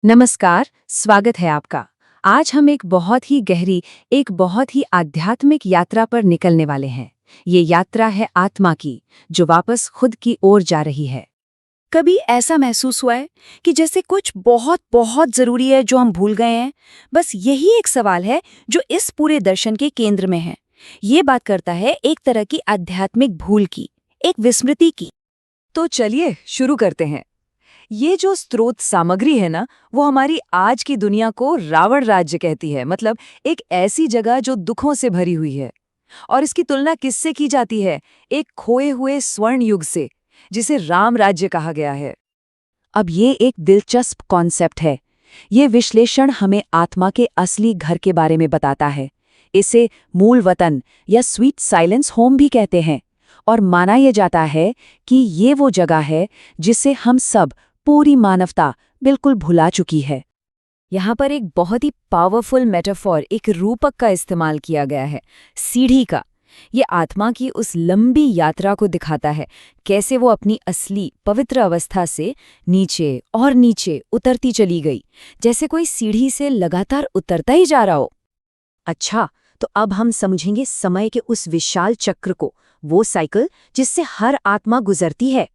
नमस्कार, स्वागत है आपका। आज हम एक बहुत ही गहरी, एक बहुत ही आध्यात्मिक यात्रा पर निकलने वाले हैं। ये यात्रा है आत्मा की, जो वापस खुद की ओर जा रही है। कभी ऐसा महसूस हुआ है कि जैसे कुछ बहुत बहुत जरूरी है जो हम भूल गए हैं? बस यही एक सवाल है जो इस पूरे दर्शन के केंद्र में है। ये बात करता है एक तरह की आध्यात्मिक भूल की, एक विस्मृति की। तो चलिए शुरू करते हैं। ये जो स्रोत सामग्री है ना, वो हमारी आज की दुनिया को रावण राज्य कहती है। मतलब एक ऐसी जगह जो दुखों से भरी हुई है। और इसकी तुलना किससे की जाती है? एक खोए हुए स्वर्ण युग से, जिसे राम राज्य कहा गया है। अब ये एक दिलचस्प कॉन्सेप्ट है। ये विश्लेषण हमें आत्मा के असली घर के बारे में बताता है। इसे मूल वतन या स्वीट साइलेंस होम भी कहते हैं। और माना यह जाता है कि ये वो जगह है जिसे हम सब, पूरी मानवता, बिल्कुल भुला चुकी है। यहाँ पर एक बहुत ही पावरफुल मेटाफॉर, एक रूपक का इस्तेमाल किया गया है, सीढ़ी का। ये आत्मा की उस लंबी यात्रा को दिखाता है, कैसे वो अपनी असली पवित्र अवस्था से नीचे और नीचे उतरती चली गई, जैसे कोई सीढ़ी से लगातार उतरता ही जा रहा हो। अच्छा, तो अब हम समझेंगे समय के उस विशाल चक्र को, वो साइकिल जिससे हर आत्मा गुजरती है।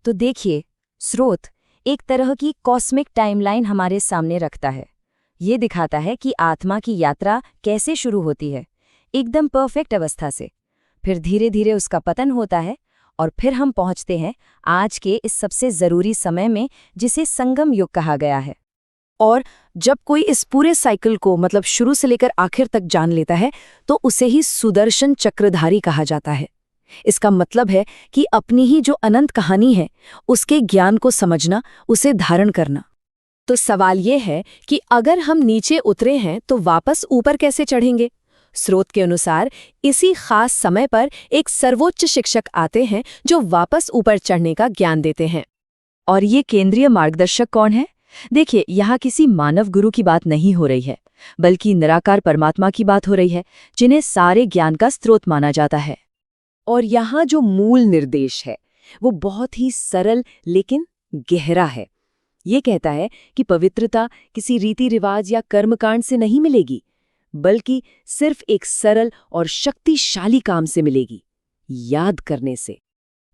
तो देखिए, स्रोत एक तरह की कॉस्मिक टाइमलाइन हमारे सामने रखता है। ये दिखाता है कि आत्मा की यात्रा कैसे शुरू होती है, एकदम परफेक्ट अवस्था से। फिर धीरे धीरे उसका पतन होता है, और फिर हम पहुंचते हैं आज के इस सबसे जरूरी समय में, जिसे संगम युग कहा गया है। और जब कोई इस पूरे साइकिल को, मतलब शुरू से लेकर आखिर तक जान लेता है, तो उसे ही सुदर्शन चक्रधारी कहा जाता है। इसका मतलब है कि अपनी ही जो अनंत कहानी है, उसके ज्ञान को समझना, उसे धारण करना। तो सवाल ये है कि अगर हम नीचे उतरे हैं तो वापस ऊपर कैसे चढ़ेंगे? स्रोत के अनुसार इसी खास समय पर एक सर्वोच्च शिक्षक आते हैं जो वापस ऊपर चढ़ने का ज्ञान देते हैं। और ये केंद्रीय मार्गदर्शक कौन है? देखिए, यहाँ किसी मानव गुरु की बात नहीं हो रही है, बल्कि निराकार परमात्मा की बात हो रही है, जिन्हें सारे ज्ञान का स्रोत माना जाता है। और यहाँ जो मूल निर्देश है, वो बहुत ही सरल लेकिन गहरा है। ये कहता है कि पवित्रता किसी रीति रिवाज या कर्मकांड से नहीं मिलेगी, बल्कि सिर्फ एक सरल और शक्तिशाली काम से मिलेगी, याद करने से।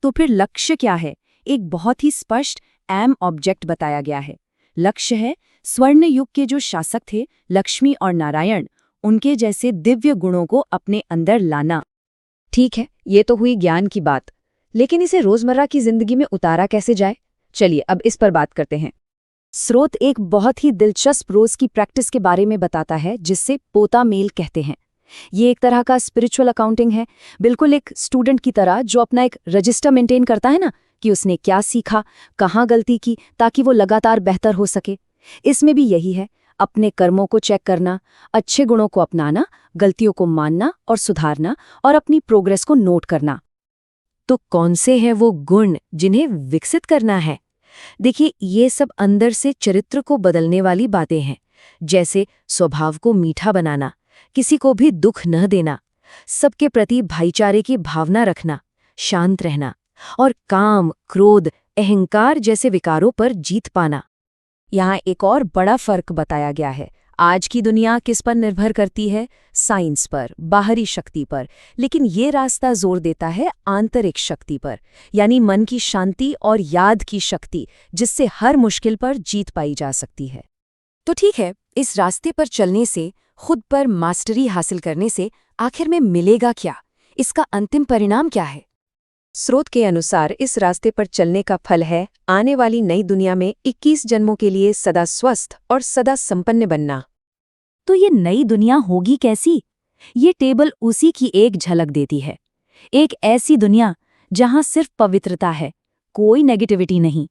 तो फिर लक्ष्य क्या है? एक बहुत ही स्पष्ट एम ऑब्जेक्ट बताया गया है। लक्ष्य है स्वर्ण युग के जो शासक थे, लक्ष्मी और नारायण, उनके जैसे दिव्य गुणों को अपने अंदर लाना। ठीक है, ये तो हुई ज्ञान की बात, लेकिन इसे रोजमर्रा की जिंदगी में उतारा कैसे जाए? चलिए अब इस पर बात करते हैं। स्रोत एक बहुत ही दिलचस्प रोज की प्रैक्टिस के बारे में बताता है, जिससे पोता मेल कहते हैं। ये एक तरह का स्पिरिचुअल अकाउंटिंग है, बिल्कुल एक स्टूडेंट की तरह जो अपना एक रजिस्टर मेंटेन करता है ना, कि उसने क्या सीखा, कहाँ गलती की, ताकि वो लगातार बेहतर हो सके। इसमें भी यही है, अपने कर्मों को चेक करना, अच्छे गुणों को अपनाना, गलतियों को मानना और सुधारना, और अपनी प्रोग्रेस को नोट करना। तो कौन से हैं वो गुण जिन्हें विकसित करना है? देखिए, ये सब अंदर से चरित्र को बदलने वाली बातें हैं, जैसे स्वभाव को मीठा बनाना, किसी को भी दुख न देना, सबके प्रति भाईचारे की भावना रखना, शांत रहना, और काम, क्रोध, अहंकार जैसे विकारों पर जीत पाना। यहाँ एक और बड़ा फर्क बताया गया है। आज की दुनिया किस पर निर्भर करती है? साइंस पर, बाहरी शक्ति पर। लेकिन ये रास्ता जोर देता है आंतरिक शक्ति पर, यानी मन की शांति और याद की शक्ति, जिससे हर मुश्किल पर जीत पाई जा सकती है। तो ठीक है, इस रास्ते पर चलने से, खुद पर मास्टरी हासिल करने से आखिर में मिलेगा क्या? इसका अंतिम परिणाम क्या है? स्रोत के अनुसार इस रास्ते पर चलने का फल है आने वाली नई दुनिया में 21 जन्मों के लिए सदा स्वस्थ और सदा संपन्न बनना। तो ये नई दुनिया होगी कैसी? ये टेबल उसी की एक झलक देती है। एक ऐसी दुनिया जहां सिर्फ पवित्रता है, कोई नेगेटिविटी नहीं,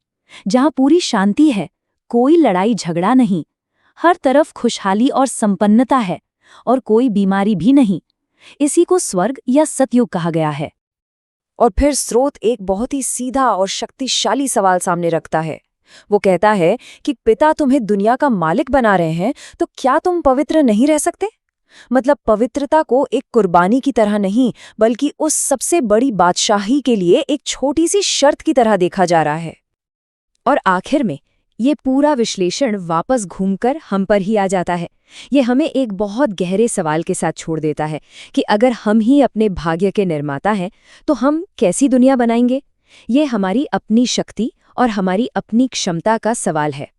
जहां पूरी शांति है, कोई लड़ाई झगड़ा नहीं, हर तरफ खुशहाली और संपन्नता है, और कोई बीमारी भी नहीं। इसी को स्वर्ग या सतयुग कहा गया है। और फिर स्रोत एक बहुत ही सीधा और शक्तिशाली सवाल सामने रखता है। वो कहता है कि पिता तुम्हें दुनिया का मालिक बना रहे हैं, तो क्या तुम पवित्र नहीं रह सकते? मतलब पवित्रता को एक कुर्बानी की तरह नहीं, बल्कि उस सबसे बड़ी बादशाही के लिए एक छोटी सी शर्त की तरह देखा जा रहा है। और आखिर में ये पूरा विश्लेषण वापस घूमकर हम पर ही आ जाता है। ये हमें एक बहुत गहरे सवाल के साथ छोड़ देता है कि अगर हम ही अपने भाग्य के निर्माता हैं तो हम कैसी दुनिया बनाएंगे। ये हमारी अपनी शक्ति और हमारी अपनी क्षमता का सवाल है।